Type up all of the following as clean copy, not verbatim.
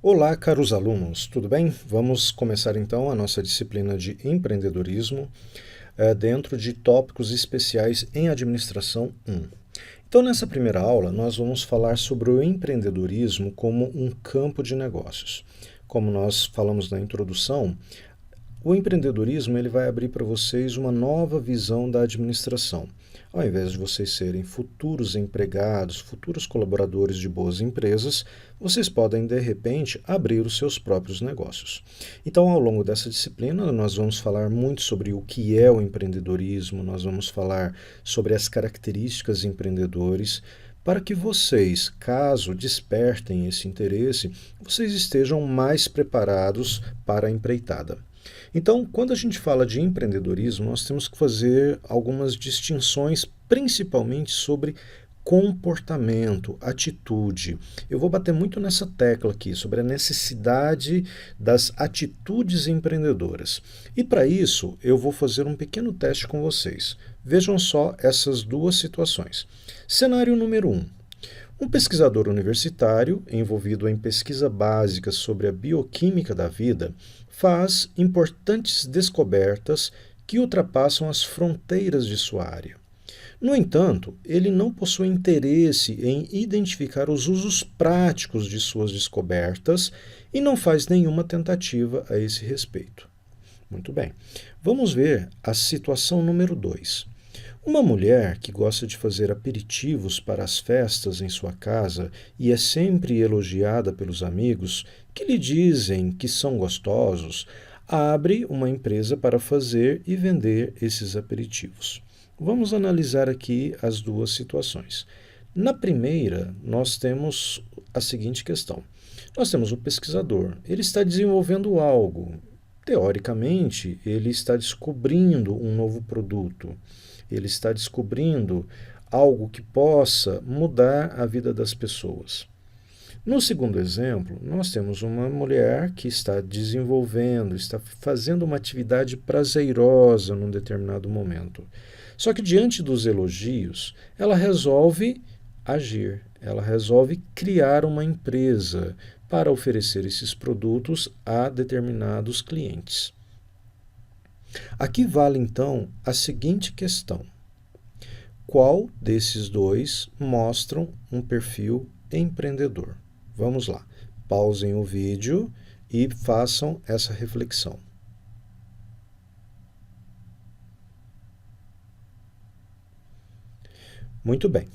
Olá, caros alunos, tudo bem? Vamos começar então a nossa disciplina de empreendedorismo dentro de tópicos especiais em administração 1. Então, nessa primeira aula, nós vamos falar sobre o empreendedorismo como um campo de negócios. Como nós falamos na introdução, o empreendedorismo ele vai abrir para vocês uma nova visão da administração. Ao invés de vocês serem futuros empregados, futuros colaboradores de boas empresas, vocês podem, de repente, abrir os seus próprios negócios. Então, ao longo dessa disciplina, nós vamos falar muito sobre o que é o empreendedorismo, nós vamos falar sobre as características empreendedores, para que vocês, caso despertem esse interesse, vocês estejam mais preparados para a empreitada. Então, quando a gente fala de empreendedorismo, nós temos que fazer algumas distinções, principalmente sobre comportamento, atitude. Eu vou bater muito nessa tecla aqui, sobre a necessidade das atitudes empreendedoras. E para isso, eu vou fazer um pequeno teste com vocês. Vejam só essas duas situações. Cenário número 1. Um pesquisador universitário, envolvido em pesquisa básica sobre a bioquímica da vida, faz importantes descobertas que ultrapassam as fronteiras de sua área. No entanto, ele não possui interesse em identificar os usos práticos de suas descobertas e não faz nenhuma tentativa a esse respeito. Muito bem. Vamos ver a situação número 2. Uma mulher que gosta de fazer aperitivos para as festas em sua casa e é sempre elogiada pelos amigos, que lhe dizem que são gostosos, abre uma empresa para fazer e vender esses aperitivos. Vamos analisar aqui as duas situações. Na primeira, nós temos a seguinte questão. Nós temos o pesquisador, ele está desenvolvendo algo. Teoricamente, ele está descobrindo um novo produto. Ele está descobrindo algo que possa mudar a vida das pessoas. No segundo exemplo, nós temos uma mulher que está desenvolvendo, está fazendo uma atividade prazerosa num determinado momento. Só que diante dos elogios, ela resolve agir, ela resolve criar uma empresa para oferecer esses produtos a determinados clientes. Aqui vale então a seguinte questão: qual desses dois mostram um perfil empreendedor? Vamos lá, pausem o vídeo e façam essa reflexão. Muito bem.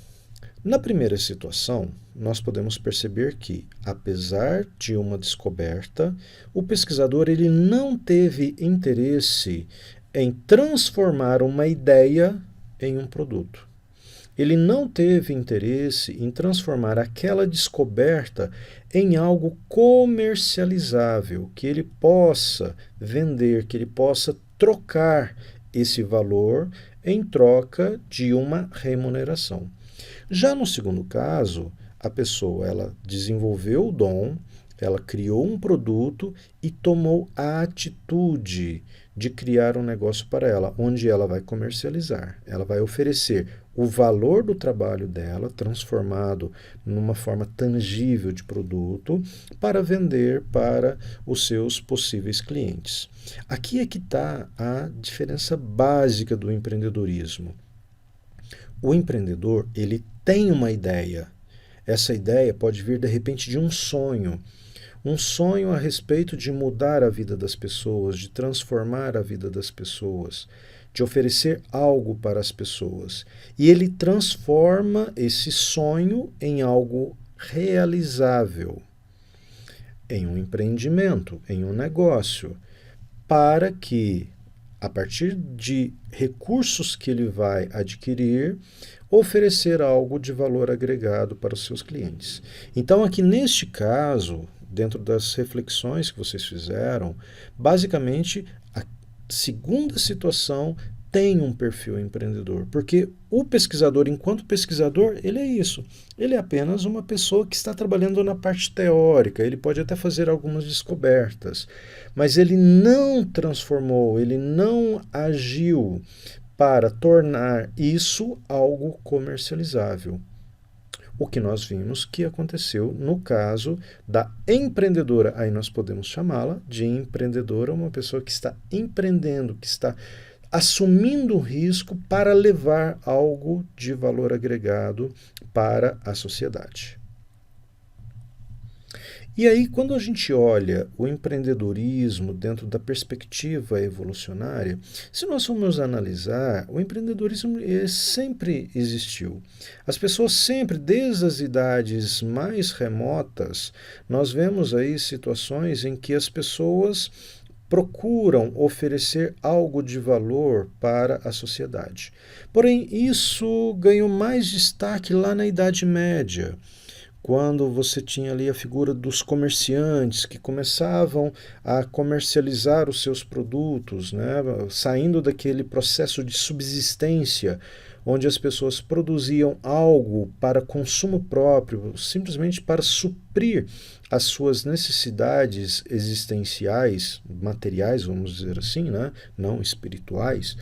Na primeira situação, nós podemos perceber que, apesar de uma descoberta, o pesquisador ele não teve interesse em transformar uma ideia em um produto. Ele não teve interesse em transformar aquela descoberta em algo comercializável, que ele possa vender, que ele possa trocar esse valor em troca de uma remuneração. Já no segundo caso, a pessoa ela desenvolveu o dom, ela criou um produto e tomou a atitude de criar um negócio para ela, onde ela vai comercializar. Ela vai oferecer o valor do trabalho dela, transformado numa forma tangível de produto, para vender para os seus possíveis clientes. Aqui é que está a diferença básica do empreendedorismo. O empreendedor, ele tem uma ideia. Essa ideia pode vir, de repente, de um sonho a respeito de mudar a vida das pessoas, de transformar a vida das pessoas, de oferecer algo para as pessoas. E ele transforma esse sonho em algo realizável, em um empreendimento, em um negócio, para que, a partir de recursos que ele vai adquirir, oferecer algo de valor agregado para os seus clientes. Então, aqui neste caso, dentro das reflexões que vocês fizeram, basicamente a segunda situação tem um perfil empreendedor, porque o pesquisador, enquanto pesquisador, ele é isso. Ele é apenas uma pessoa que está trabalhando na parte teórica, ele pode até fazer algumas descobertas, mas ele não transformou, ele não agiu para tornar isso algo comercializável. o que nós vimos que aconteceu no caso da empreendedora. Aí nós podemos chamá-la de empreendedora, uma pessoa que está empreendendo, que está assumindo o risco para levar algo de valor agregado para a sociedade. E aí, quando a gente olha o empreendedorismo dentro da perspectiva evolucionária, se nós formos analisar, o empreendedorismo sempre existiu. As pessoas sempre, desde as idades mais remotas, nós vemos aí situações em que as pessoas procuram oferecer algo de valor para a sociedade. Porém, isso ganhou mais destaque lá na Idade Média, quando você tinha ali a figura dos comerciantes que começavam a comercializar os seus produtos, né, saindo daquele processo de subsistência, onde as pessoas produziam algo para consumo próprio, simplesmente para suprir as suas necessidades existenciais, materiais, vamos dizer assim, né, não espirituais,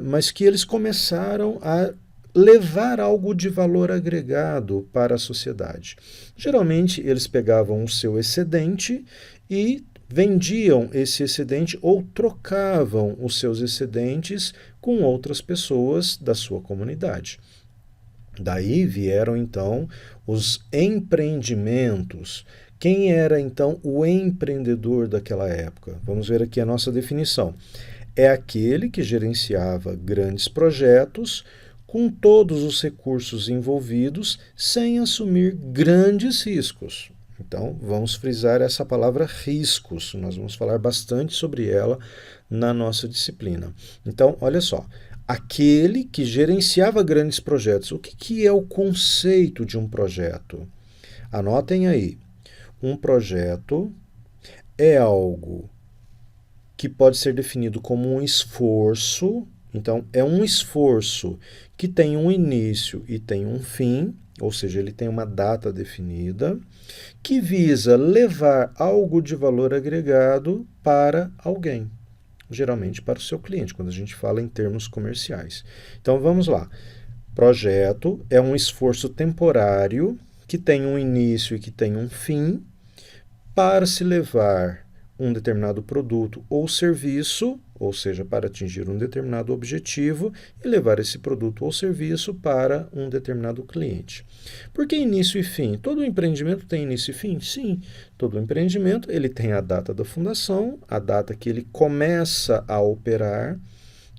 mas que eles começaram a levar algo de valor agregado para a sociedade. Geralmente, eles pegavam o seu excedente e vendiam esse excedente ou trocavam os seus excedentes com outras pessoas da sua comunidade. Daí vieram, então, os empreendimentos. Quem era, então, o empreendedor daquela época? Vamos ver aqui a nossa definição. É aquele que gerenciava grandes projetos com todos os recursos envolvidos, sem assumir grandes riscos. Então, vamos frisar essa palavra riscos. Nós vamos falar bastante sobre ela na nossa disciplina. Então, olha só. Aquele que gerenciava grandes projetos. O que é o conceito de um projeto? Anotem aí. Um projeto é algo que pode ser definido como um esforço. Então, é um esforço que tem um início e tem um fim, ou seja, ele tem uma data definida, que visa levar algo de valor agregado para alguém, geralmente para o seu cliente, quando a gente fala em termos comerciais. Então, vamos lá. Projeto é um esforço temporário que tem um início e que tem um fim para se levar um determinado produto ou serviço, ou seja, para atingir um determinado objetivo e levar esse produto ou serviço para um determinado cliente. Por que início e fim? Todo empreendimento tem início e fim? Sim, todo empreendimento ele tem a data da fundação, a data que ele começa a operar,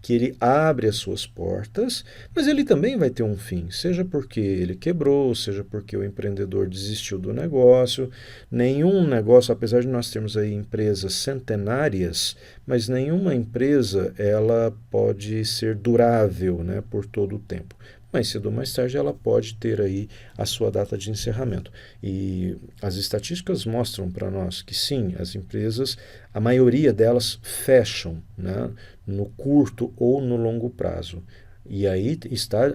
que ele abre as suas portas, mas ele também vai ter um fim, seja porque ele quebrou, seja porque o empreendedor desistiu do negócio. Nenhum negócio, apesar de nós termos aí empresas centenárias, mas nenhuma empresa ela pode ser durável, né, por todo o tempo. Mais cedo ou mais tarde ela pode ter aí a sua data de encerramento. E as estatísticas mostram para nós que sim, as empresas, a maioria delas fecham, né, no curto ou no longo prazo. E aí está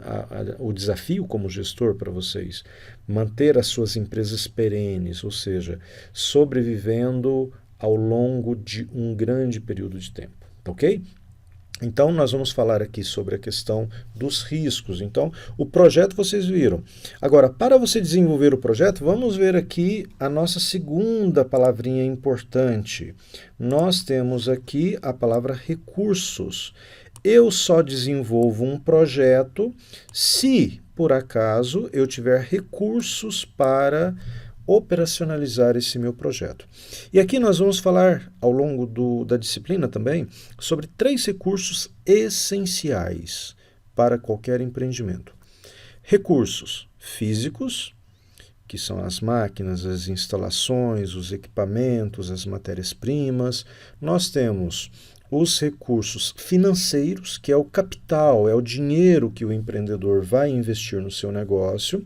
o desafio como gestor para vocês, manter as suas empresas perenes, ou seja, sobrevivendo ao longo de um grande período de tempo, ok? Então, nós vamos falar aqui sobre a questão dos riscos. Então, o projeto vocês viram. Agora, para você desenvolver o projeto, vamos ver aqui a nossa segunda palavrinha importante. Nós temos aqui a palavra recursos. Eu só desenvolvo um projeto se, por acaso, eu tiver recursos para operacionalizar esse meu projeto. E aqui nós vamos falar, ao longo da disciplina também, sobre 3 recursos essenciais para qualquer empreendimento. Recursos físicos, que são as máquinas, as instalações, os equipamentos, as matérias-primas. Nós temos os recursos financeiros, que é o capital, é o dinheiro que o empreendedor vai investir no seu negócio.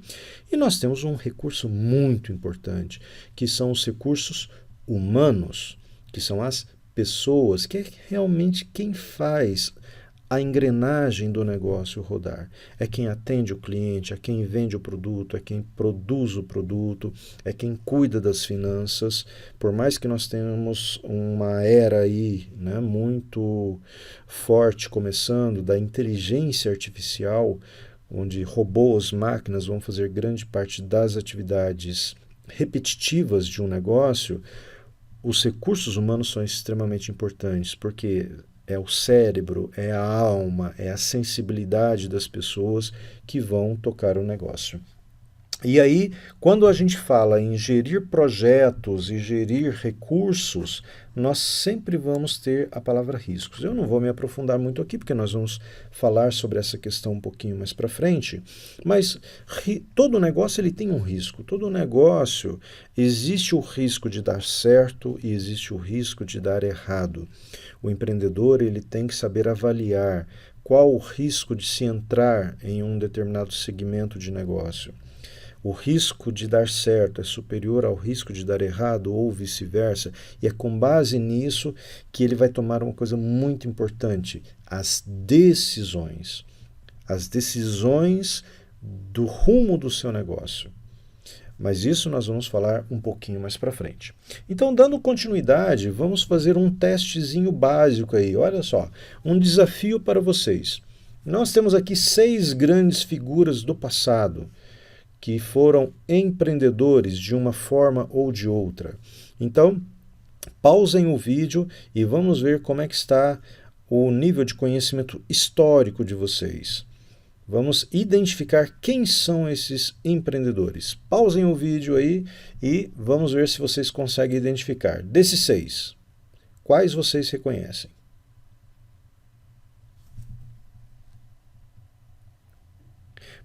E nós temos um recurso muito importante, que são os recursos humanos, que são as pessoas, que é realmente quem faz a engrenagem do negócio rodar. É quem atende o cliente, é quem vende o produto, é quem produz o produto, é quem cuida das finanças. Por mais que nós tenhamos uma era aí, né, muito forte começando da inteligência artificial, onde robôs, máquinas vão fazer grande parte das atividades repetitivas de um negócio, os recursos humanos são extremamente importantes, porque é o cérebro, é a alma, é a sensibilidade das pessoas que vão tocar o negócio. E aí, quando a gente fala em gerir projetos e gerir recursos, nós sempre vamos ter a palavra riscos. Eu não vou me aprofundar muito aqui, porque nós vamos falar sobre essa questão um pouquinho mais para frente, mas todo negócio ele tem um risco. Todo negócio existe o risco de dar certo e existe o risco de dar errado. O empreendedor ele tem que saber avaliar qual o risco de se entrar em um determinado segmento de negócio. O risco de dar certo é superior ao risco de dar errado ou vice-versa, e é com base nisso que ele vai tomar uma coisa muito importante, as decisões. As decisões do rumo do seu negócio. Mas isso nós vamos falar um pouquinho mais para frente. Então, dando continuidade, vamos fazer um testezinho básico aí. Olha só, um desafio para vocês. Nós temos aqui 6 grandes figuras do passado que foram empreendedores de uma forma ou de outra. Então, pausem o vídeo e vamos ver como é que está o nível de conhecimento histórico de vocês. Vamos identificar quem são esses empreendedores. Pausem o vídeo aí e vamos ver se vocês conseguem identificar. Desses 6, quais vocês reconhecem?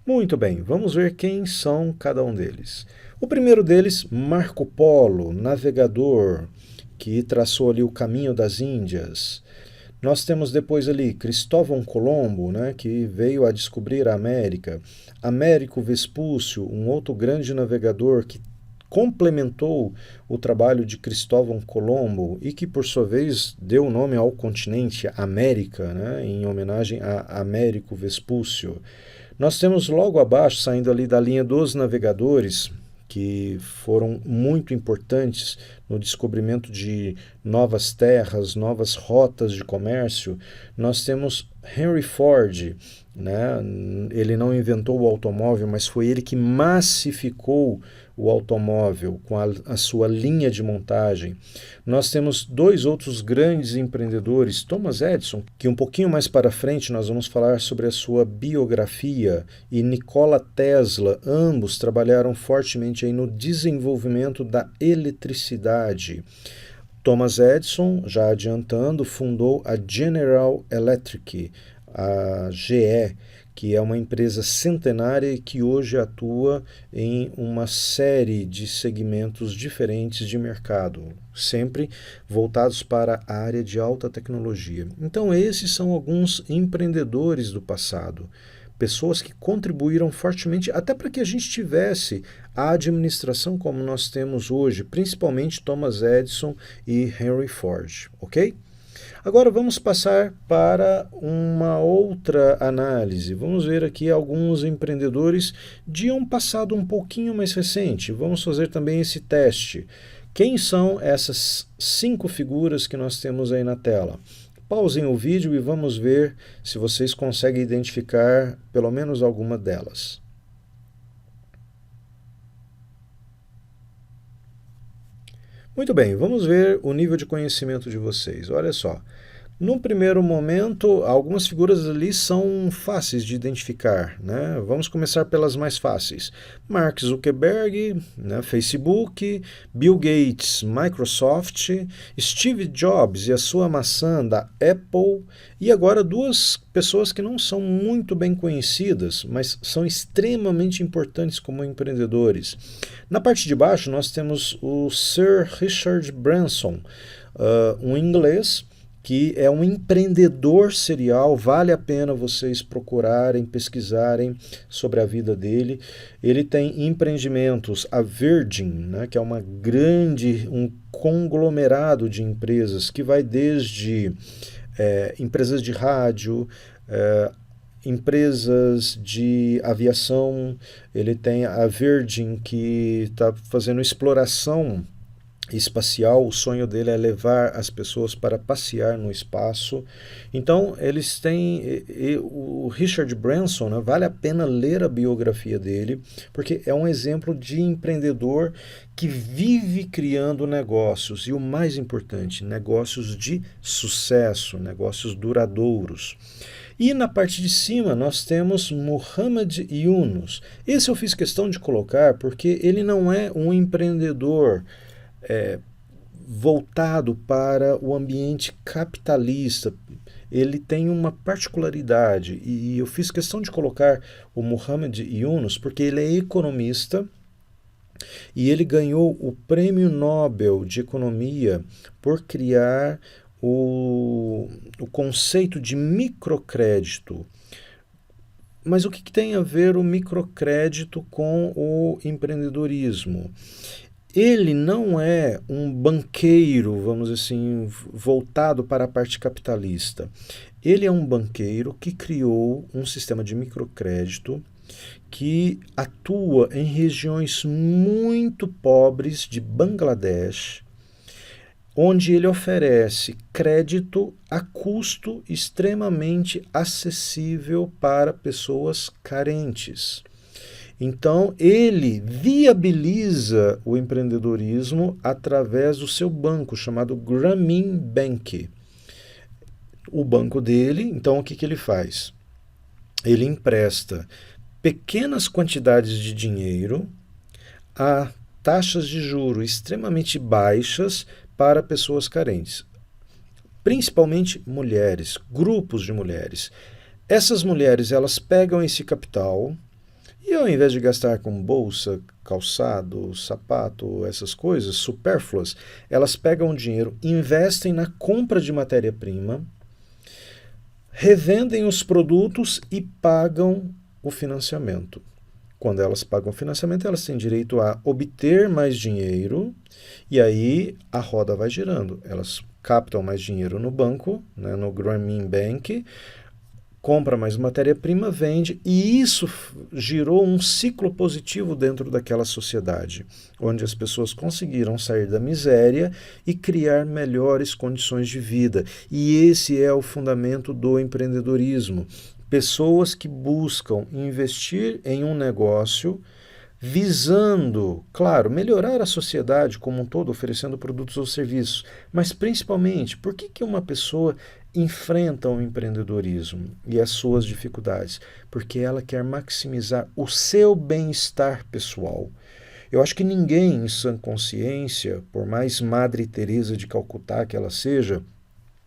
Muito bem, vamos ver quem são cada um deles. O primeiro deles, Marco Polo, navegador, que traçou ali o caminho das Índias. Nós temos depois ali Cristóvão Colombo, né, que veio a descobrir a América. Américo Vespúcio, um outro grande navegador que complementou o trabalho de Cristóvão Colombo e que, por sua vez, deu o nome ao continente América, né, em homenagem a Américo Vespúcio. Nós temos logo abaixo, saindo ali da linha dos navegadores, que foram muito importantes no descobrimento de novas terras, novas rotas de comércio, nós temos Henry Ford, né? Ele não inventou o automóvel, mas foi ele que massificou o automóvel com a sua linha de montagem. Nós temos 2 outros grandes empreendedores, Thomas Edison, que um pouquinho mais para frente nós vamos falar sobre a sua biografia, e Nikola Tesla, ambos trabalharam fortemente aí no desenvolvimento da eletricidade. Thomas Edison, já adiantando, fundou a General Electric, a GE, que é uma empresa centenária e que hoje atua em uma série de segmentos diferentes de mercado, sempre voltados para a área de alta tecnologia. Então, esses são alguns empreendedores do passado, pessoas que contribuíram fortemente até para que a gente tivesse a administração como nós temos hoje, principalmente Thomas Edison e Henry Ford, ok? Agora vamos passar para uma outra análise. Vamos ver aqui alguns empreendedores de um passado um pouquinho mais recente. Vamos fazer também esse teste. Quem são essas 5 figuras que nós temos aí na tela? Pausem o vídeo e vamos ver se vocês conseguem identificar pelo menos alguma delas. Muito bem, vamos ver o nível de conhecimento de vocês. Olha só, num primeiro momento, algumas figuras ali são fáceis de identificar, né? Vamos começar pelas mais fáceis. Mark Zuckerberg, né, Facebook, Bill Gates, Microsoft, Steve Jobs e a sua maçã da Apple, e agora 2 pessoas que não são muito bem conhecidas, mas são extremamente importantes como empreendedores. Na parte de baixo nós temos o Sir Richard Branson, um inglês que é um empreendedor serial, vale a pena vocês procurarem, pesquisarem sobre a vida dele. Ele tem empreendimentos, a Virgin, né, que é um conglomerado de empresas que vai desde empresas de rádio, empresas de aviação. Ele tem a Virgin, que está fazendo exploração espacial, o sonho dele é levar as pessoas para passear no espaço. Então, eles têm o Richard Branson, né, vale a pena ler a biografia dele, porque é um exemplo de empreendedor que vive criando negócios, e o mais importante, negócios de sucesso, negócios duradouros. E na parte de cima nós temos Muhammad Yunus. Esse eu fiz questão de colocar porque ele não é um empreendedor é, voltado para o ambiente capitalista. Ele tem uma particularidade, e eu fiz questão de colocar o Muhammad Yunus porque ele é economista e ele ganhou o Prêmio Nobel de Economia por criar o conceito de microcrédito. Mas o que tem a ver o microcrédito com o empreendedorismo? Ele não é um banqueiro, vamos dizer assim, voltado para a parte capitalista. Ele é um banqueiro que criou um sistema de microcrédito que atua em regiões muito pobres de Bangladesh, onde ele oferece crédito a custo extremamente acessível para pessoas carentes. Então, ele viabiliza o empreendedorismo através do seu banco, chamado Grameen Bank. O banco dele, então, o que ele faz? Ele empresta pequenas quantidades de dinheiro a taxas de juros extremamente baixas para pessoas carentes, principalmente mulheres, grupos de mulheres. Essas mulheres, elas pegam esse capital e, ao invés de gastar com bolsa, calçado, sapato, essas coisas supérfluas, elas pegam o dinheiro, investem na compra de matéria-prima, revendem os produtos e pagam o financiamento. Quando elas pagam o financiamento, elas têm direito a obter mais dinheiro e aí a roda vai girando. Elas captam mais dinheiro no banco, né, no Grameen Bank, compra mais matéria-prima, vende, e isso girou um ciclo positivo dentro daquela sociedade, onde as pessoas conseguiram sair da miséria e criar melhores condições de vida. E esse é o fundamento do empreendedorismo. Pessoas que buscam investir em um negócio visando, claro, melhorar a sociedade como um todo, oferecendo produtos ou serviços, mas principalmente, por que uma pessoa enfrenta o empreendedorismo e as suas dificuldades? Porque ela quer maximizar o seu bem-estar pessoal. Eu acho que ninguém em sã consciência, por mais Madre Teresa de Calcutá que ela seja,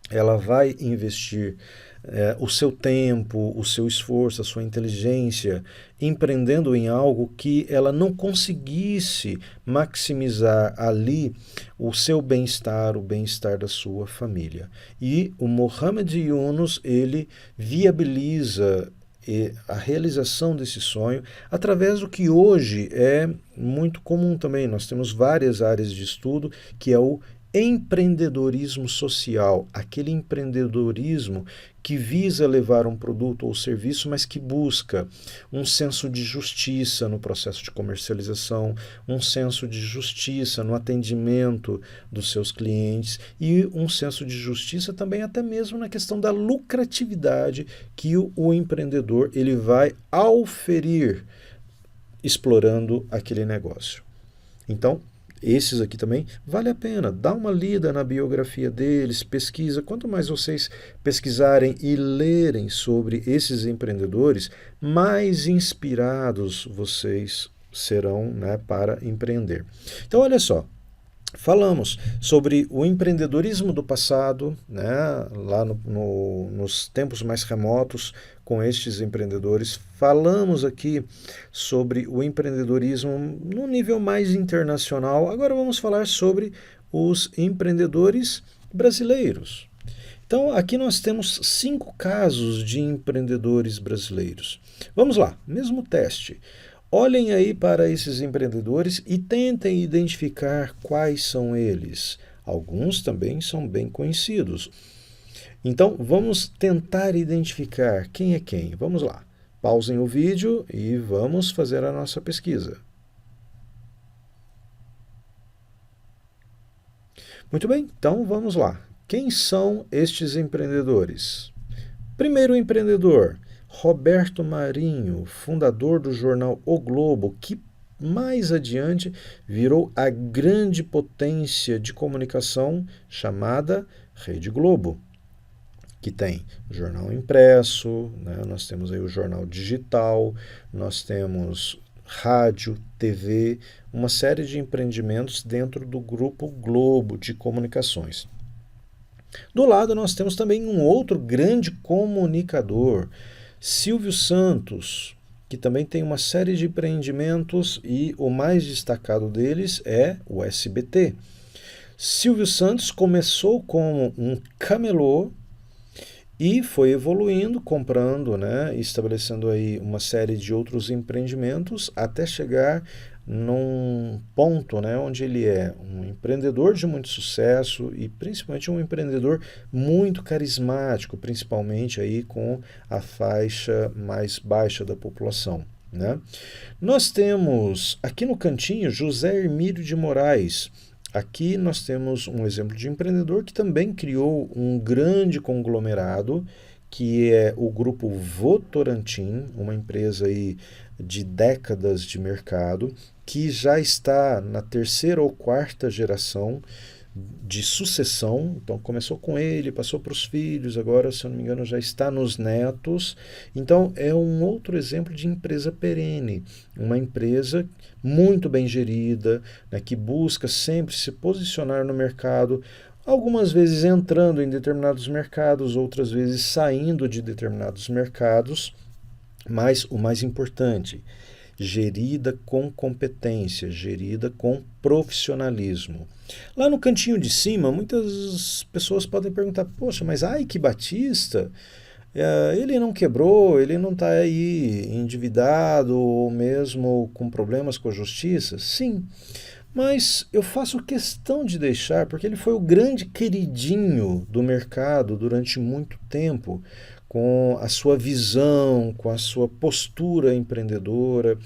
ela vai investir o seu tempo, o seu esforço, a sua inteligência, empreendendo em algo que ela não conseguisse maximizar ali o seu bem-estar, o bem-estar da sua família. E o Muhammad Yunus, ele viabiliza a realização desse sonho através do que hoje é muito comum também. Nós temos várias áreas de estudo, que é o empreendedorismo social, aquele empreendedorismo que visa levar um produto ou serviço, mas que busca um senso de justiça no processo de comercialização, um senso de justiça no atendimento dos seus clientes e um senso de justiça também até mesmo na questão da lucratividade que o empreendedor ele vai auferir explorando aquele negócio. Então, esses aqui também vale a pena, dá uma lida na biografia deles, pesquisa. Quanto mais vocês pesquisarem e lerem sobre esses empreendedores, mais inspirados vocês serão, né, para empreender. Então, olha só, falamos sobre o empreendedorismo do passado, né, lá nos tempos mais remotos, com estes empreendedores. Falamos aqui sobre o empreendedorismo no nível mais internacional. Agora vamos falar sobre os empreendedores brasileiros. Então, aqui nós temos 5 casos de empreendedores brasileiros. Vamos lá, mesmo teste. Olhem aí para esses empreendedores e tentem identificar quais são eles. Alguns também são bem conhecidos. Então, vamos tentar identificar quem é quem. Vamos lá. Pausem o vídeo e vamos fazer a nossa pesquisa. Muito bem, então vamos lá. Quem são estes empreendedores? Primeiro empreendedor, Roberto Marinho, fundador do jornal O Globo, que mais adiante virou a grande potência de comunicação chamada Rede Globo, que tem jornal impresso, né? Nós temos aí o jornal digital, nós temos rádio, TV, uma série de empreendimentos dentro do grupo Globo de comunicações. Do lado nós temos também um outro grande comunicador, Silvio Santos, que também tem uma série de empreendimentos e o mais destacado deles é o SBT. Silvio Santos começou como um camelô e foi evoluindo, comprando, né, estabelecendo aí uma série de outros empreendimentos até chegar num ponto, né, onde ele é um empreendedor de muito sucesso e principalmente um empreendedor muito carismático, principalmente aí com a faixa mais baixa da população, né? Nós temos aqui no cantinho José Hermílio de Moraes. Aqui nós temos um exemplo de empreendedor que também criou um grande conglomerado, que é o grupo Votorantim, uma empresa aí de décadas de mercado, que já está na terceira ou quarta geração de sucessão. Então começou com ele, passou para os filhos, agora, se eu não me engano, já está nos netos. Então é um outro exemplo de empresa perene, uma empresa muito bem gerida, né, que busca sempre se posicionar no mercado, algumas vezes entrando em determinados mercados, outras vezes saindo de determinados mercados, mas o mais importante, gerida com competência, gerida com profissionalismo. Lá no cantinho de cima, muitas pessoas podem perguntar, poxa, mas Ike Batista, ele não quebrou, ele não está aí endividado ou mesmo com problemas com a justiça? Sim, mas eu faço questão de deixar, porque ele foi o grande queridinho do mercado durante muito tempo, com a sua visão, com a sua postura empreendedora,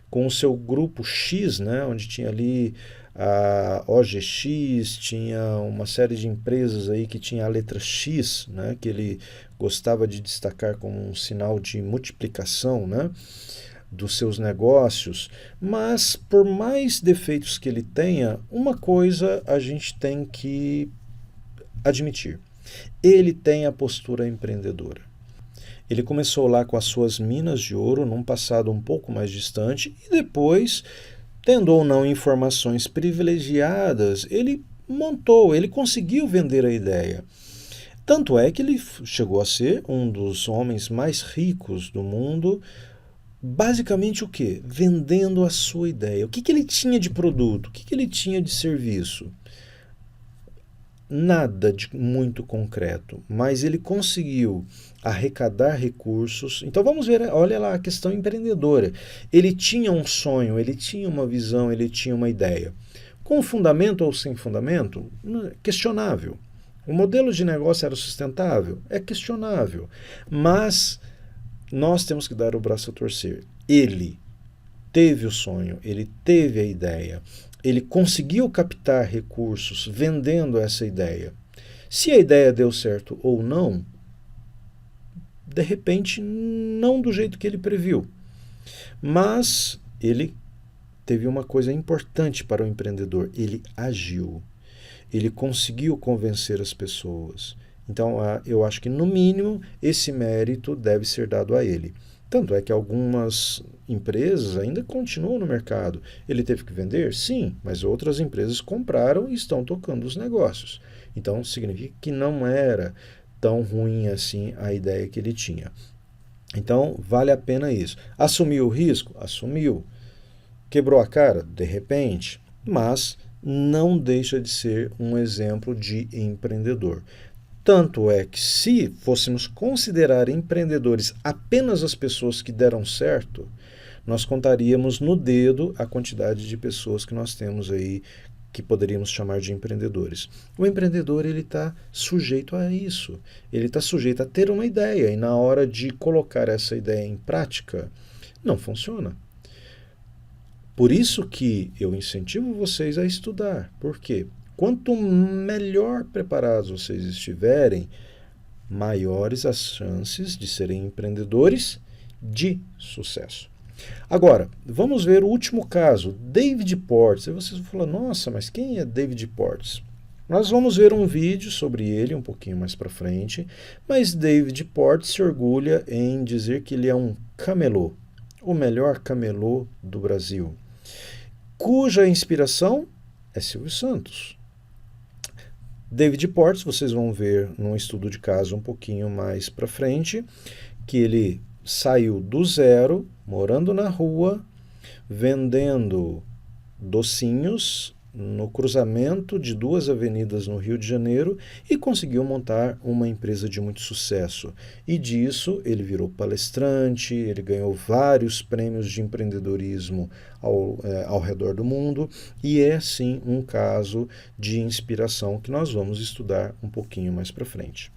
com o seu grupo X, né, onde tinha ali a OGX, tinha uma série de empresas aí que tinha a letra X, né, que ele gostava de destacar como um sinal de multiplicação, né, dos seus negócios, mas por mais defeitos que ele tenha, uma coisa a gente tem que admitir: ele tem a postura empreendedora. Ele começou lá com as suas minas de ouro, num passado um pouco mais distante, e depois, tendo ou não informações privilegiadas, ele montou, ele conseguiu vender a ideia. Tanto é que ele chegou a ser um dos homens mais ricos do mundo. Basicamente o quê? Vendendo a sua ideia. O que ele tinha de produto? O que ele tinha de serviço? Nada de muito concreto, mas ele conseguiu arrecadar recursos. Então vamos ver, olha lá a questão empreendedora. Ele tinha um sonho, ele tinha uma visão, ele tinha uma ideia. Com fundamento ou sem fundamento? Questionável. O modelo de negócio era sustentável? É questionável. Mas nós temos que dar o braço a torcer. Ele teve o sonho, ele teve a ideia, ele conseguiu captar recursos vendendo essa ideia. Se a ideia deu certo ou não, de repente não do jeito que ele previu. Mas ele teve uma coisa importante para o empreendedor: ele agiu. Ele conseguiu convencer as pessoas. Então, eu acho que, no mínimo, esse mérito deve ser dado a ele. Tanto é que algumas empresas ainda continuam no mercado. Ele teve que vender? Sim, mas outras empresas compraram e estão tocando os negócios. Então, significa que não era tão ruim assim a ideia que ele tinha. Então, vale a pena isso. Assumiu o risco? Assumiu. Quebrou a cara? De repente. Mas não deixa de ser um exemplo de empreendedor. Tanto é que, se fôssemos considerar empreendedores apenas as pessoas que deram certo, nós contaríamos no dedo a quantidade de pessoas que nós temos aí que poderíamos chamar de empreendedores. O empreendedor, ele está sujeito a isso. Ele está sujeito a ter uma ideia e, na hora de colocar essa ideia em prática, não funciona. Por isso que eu incentivo vocês a estudar. Por quê? Quanto melhor preparados vocês estiverem, maiores as chances de serem empreendedores de sucesso. Agora, vamos ver o último caso, David Portes. Aí vocês vão falar, nossa, mas quem é David Portes? Nós vamos ver um vídeo sobre ele um pouquinho mais para frente, mas David Portes se orgulha em dizer que ele é um camelô, o melhor camelô do Brasil, cuja inspiração é Silvio Santos. David Portes, vocês vão ver num estudo de caso um pouquinho mais para frente, que ele saiu do zero, morando na rua, vendendo docinhos no cruzamento de duas avenidas no Rio de Janeiro e conseguiu montar uma empresa de muito sucesso. E disso ele virou palestrante, ele ganhou vários prêmios de empreendedorismo ao redor do mundo e é sim um caso de inspiração que nós vamos estudar um pouquinho mais para frente.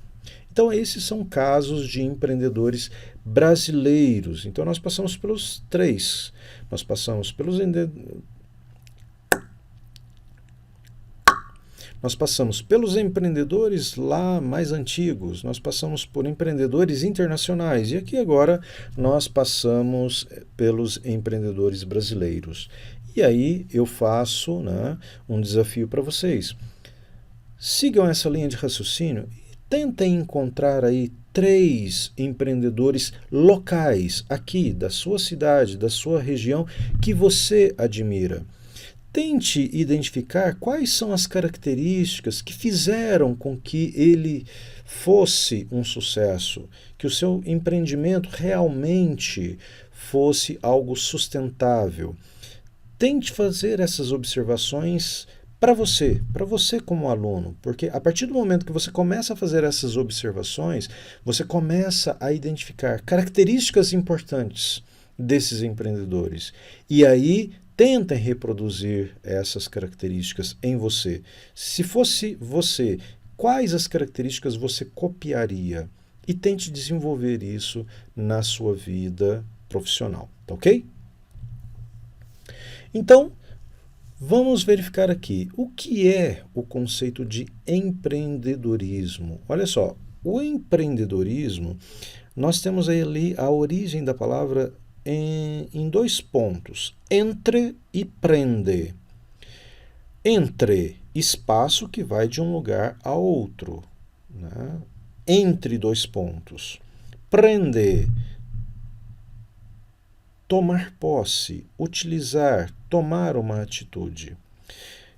Então, esses são casos de empreendedores brasileiros. Então, nós passamos pelos três. Nós passamos pelos empreendedores lá mais antigos, nós passamos por empreendedores internacionais e aqui agora nós passamos pelos empreendedores brasileiros. E aí eu faço, né, um desafio para vocês. Sigam essa linha de raciocínio e tentem encontrar aí 3 empreendedores locais aqui da sua cidade, da sua região, que você admira. Tente identificar quais são as características que fizeram com que ele fosse um sucesso, que o seu empreendimento realmente fosse algo sustentável. Tente fazer essas observações para você como aluno, porque a partir do momento que você começa a fazer essas observações, você começa a identificar características importantes desses empreendedores. E aí, tentem reproduzir essas características em você. Se fosse você, quais as características você copiaria? E tente desenvolver isso na sua vida profissional, tá ok? Então, vamos verificar aqui o que é o conceito de empreendedorismo. Olha só, o empreendedorismo, nós temos ali a origem da palavra em 2 pontos, entre e prende. Entre, espaço que vai de um lugar a outro, né? Entre 2 pontos. Prende, tomar posse, utilizar, tomar uma atitude.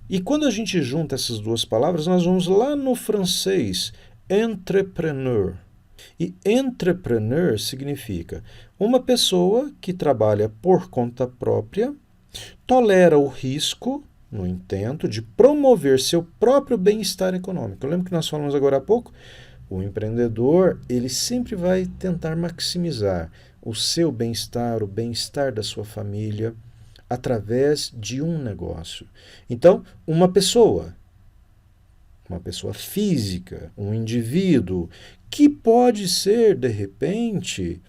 E quando a gente junta essas 2 palavras, nós vamos lá no francês, entrepreneur. E entrepreneur significa uma pessoa que trabalha por conta própria, tolera o risco no intento de promover seu próprio bem-estar econômico. Lembra que nós falamos agora há pouco? O empreendedor, ele sempre vai tentar maximizar o seu bem-estar, o bem-estar da sua família, através de um negócio. Então, uma pessoa física, um indivíduo, que pode ser, de repente,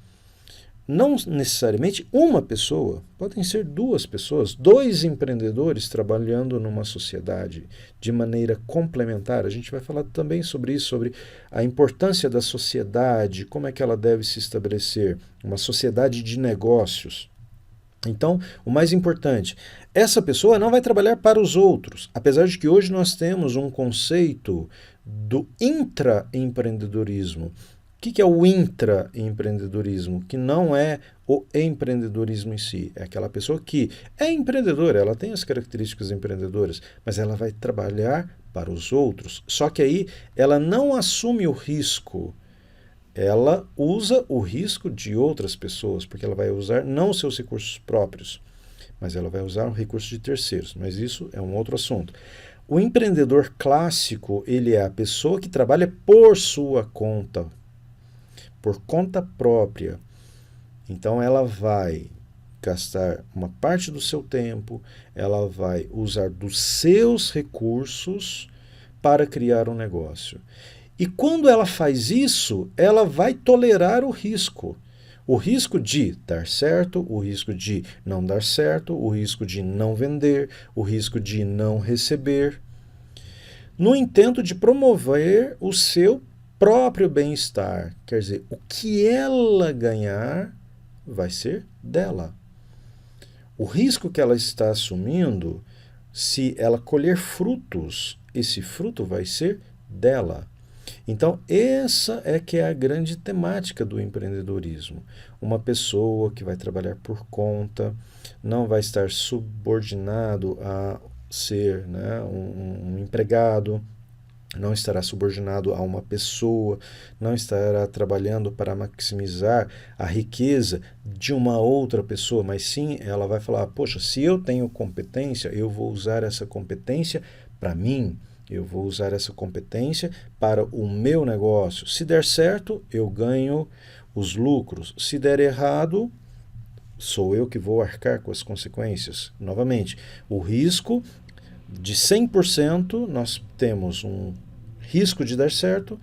não necessariamente uma pessoa, podem ser 2 pessoas, 2 empreendedores trabalhando numa sociedade de maneira complementar. A gente vai falar também sobre isso, sobre a importância da sociedade, como é que ela deve se estabelecer, uma sociedade de negócios. Então, o mais importante, essa pessoa não vai trabalhar para os outros, apesar de que hoje nós temos um conceito do intraempreendedorismo. O que é o intraempreendedorismo? Que não é o empreendedorismo em si. É aquela pessoa que é empreendedora, ela tem as características empreendedoras, mas ela vai trabalhar para os outros. Só que aí ela não assume o risco. Ela usa o risco de outras pessoas, porque ela vai usar não os seus recursos próprios, mas ela vai usar o recurso de terceiros. Mas isso é um outro assunto. O empreendedor clássico, ele é a pessoa que trabalha por sua conta, por conta própria. Então ela vai gastar uma parte do seu tempo, ela vai usar dos seus recursos para criar um negócio. E quando ela faz isso, ela vai tolerar o risco. O risco de dar certo, o risco de não dar certo, o risco de não vender, o risco de não receber. no intento de promover o seu próprio bem-estar. Quer dizer, o que ela ganhar vai ser dela. O risco que ela está assumindo, se ela colher frutos, esse fruto vai ser dela. Então, essa é que é a grande temática do empreendedorismo. Uma pessoa que vai trabalhar por conta, não vai estar subordinado a ser, né, um empregado, não estará subordinado a uma pessoa, não estará trabalhando para maximizar a riqueza de uma outra pessoa, mas sim ela vai falar: poxa, se eu tenho competência, eu vou usar essa competência para mim, eu vou usar essa competência para o meu negócio. Se der certo, eu ganho os lucros. Se der errado, sou eu que vou arcar com as consequências. Novamente, o risco de 100%, nós temos um risco de dar certo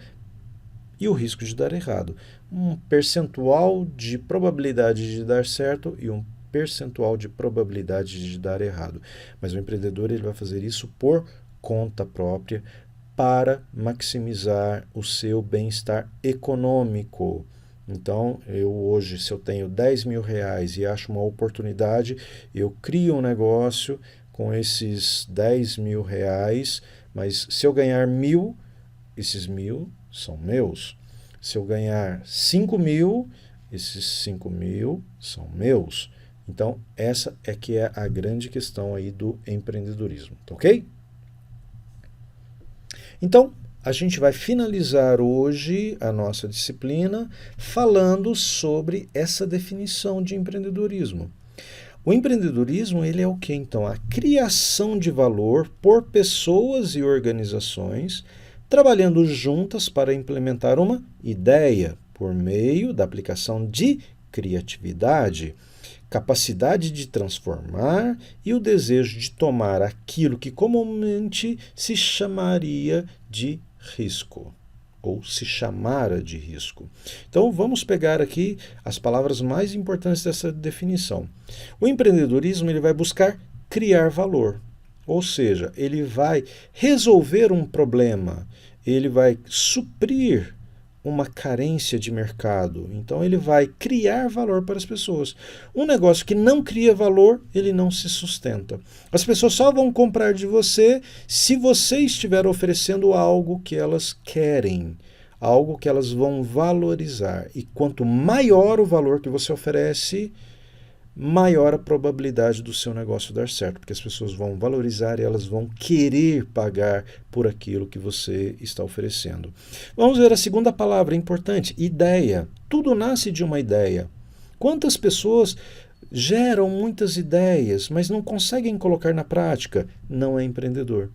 e o risco de dar errado. Um percentual de probabilidade de dar certo e um percentual de probabilidade de dar errado. Mas o empreendedor ele vai fazer isso por conta própria para maximizar o seu bem-estar econômico. Então, eu hoje, se eu tenho 10 mil reais e acho uma oportunidade, eu crio um negócio com esses 10 mil reais, mas se eu ganhar 1.000, esses 1.000 são meus. Se eu ganhar 5 mil, esses 5 mil são meus. Então, essa é que é a grande questão aí do empreendedorismo, tá ok? Então, a gente vai finalizar hoje a nossa disciplina falando sobre essa definição de empreendedorismo. O empreendedorismo, ele é o que então? A criação de valor por pessoas e organizações trabalhando juntas para implementar uma ideia por meio da aplicação de criatividade, capacidade de transformar e o desejo de tomar aquilo que comumente se chamaria de risco, ou se chamara de risco. Então vamos pegar aqui as palavras mais importantes dessa definição. O empreendedorismo ele vai buscar criar valor, ou seja, ele vai resolver um problema, ele vai suprir uma carência de mercado. Então ele vai criar valor para as pessoas. Um negócio que não cria valor, ele não se sustenta. As pessoas só vão comprar de você se você estiver oferecendo algo que elas querem, algo que elas vão valorizar. E quanto maior o valor que você oferece, maior a probabilidade do seu negócio dar certo, porque as pessoas vão valorizar e elas vão querer pagar por aquilo que você está oferecendo. Vamos ver a segunda palavra importante, ideia. Tudo nasce de uma ideia. Quantas pessoas geram muitas ideias, mas não conseguem colocar na prática? Não é empreendedor.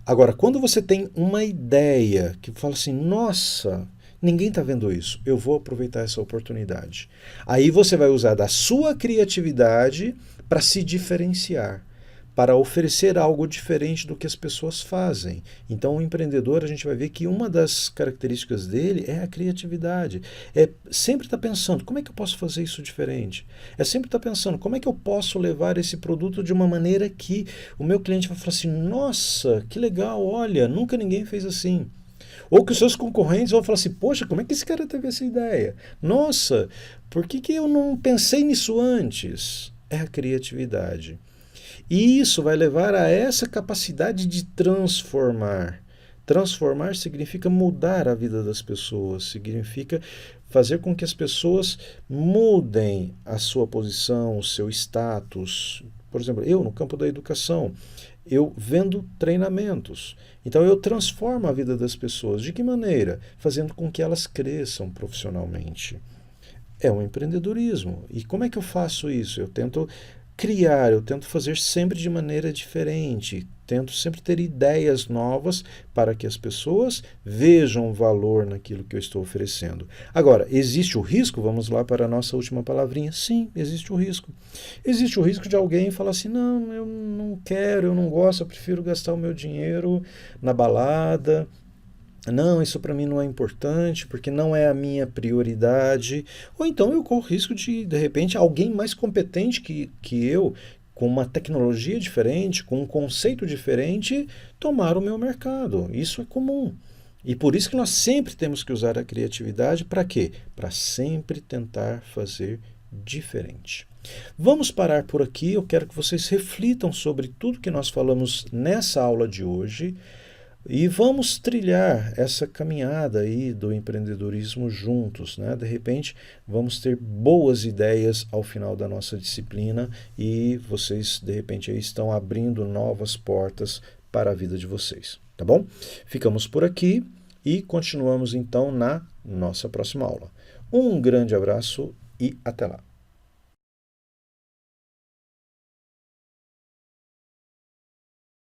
Agora, quando você tem uma ideia que fala assim, nossa, ninguém está vendo isso, eu vou aproveitar essa oportunidade. Aí você vai usar da sua criatividade para se diferenciar, para oferecer algo diferente do que as pessoas fazem. Então, o empreendedor, a gente vai ver que uma das características dele é a criatividade. É sempre estar pensando, como é que eu posso fazer isso diferente? É sempre estar pensando, como é que eu posso levar esse produto de uma maneira que o meu cliente vai falar assim, nossa, que legal, olha, nunca ninguém fez assim. Ou que os seus concorrentes vão falar assim, poxa, como é que esse cara teve essa ideia? Nossa, por que eu não pensei nisso antes? É a criatividade. E isso vai levar a essa capacidade de transformar. Transformar significa mudar a vida das pessoas, significa fazer com que as pessoas mudem a sua posição, o seu status. Por exemplo, eu no campo da educação, eu vendo treinamentos. Então eu transformo a vida das pessoas. De que maneira? Fazendo com que elas cresçam profissionalmente. É um empreendedorismo. E como é que eu faço isso? Eu tento criar, eu tento fazer sempre de maneira diferente, tento sempre ter ideias novas para que as pessoas vejam valor naquilo que eu estou oferecendo. Agora, existe o risco? Vamos lá para a nossa última palavrinha. Sim, existe o risco. Existe o risco de alguém falar assim, não, eu não quero, eu não gosto, eu prefiro gastar o meu dinheiro na balada, não, isso para mim não é importante, porque não é a minha prioridade. Ou então eu corro o risco de repente, alguém mais competente que eu, com uma tecnologia diferente, com um conceito diferente, tomar o meu mercado. Isso é comum. E por isso que nós sempre temos que usar a criatividade para quê? Para sempre tentar fazer diferente. Vamos parar por aqui. Eu quero que vocês reflitam sobre tudo que nós falamos nessa aula de hoje e vamos trilhar essa caminhada aí do empreendedorismo juntos, né? De repente, vamos ter boas ideias ao final da nossa disciplina e vocês, de repente, aí estão abrindo novas portas para a vida de vocês, tá bom? Ficamos por aqui e continuamos então na nossa próxima aula. Um grande abraço e até lá!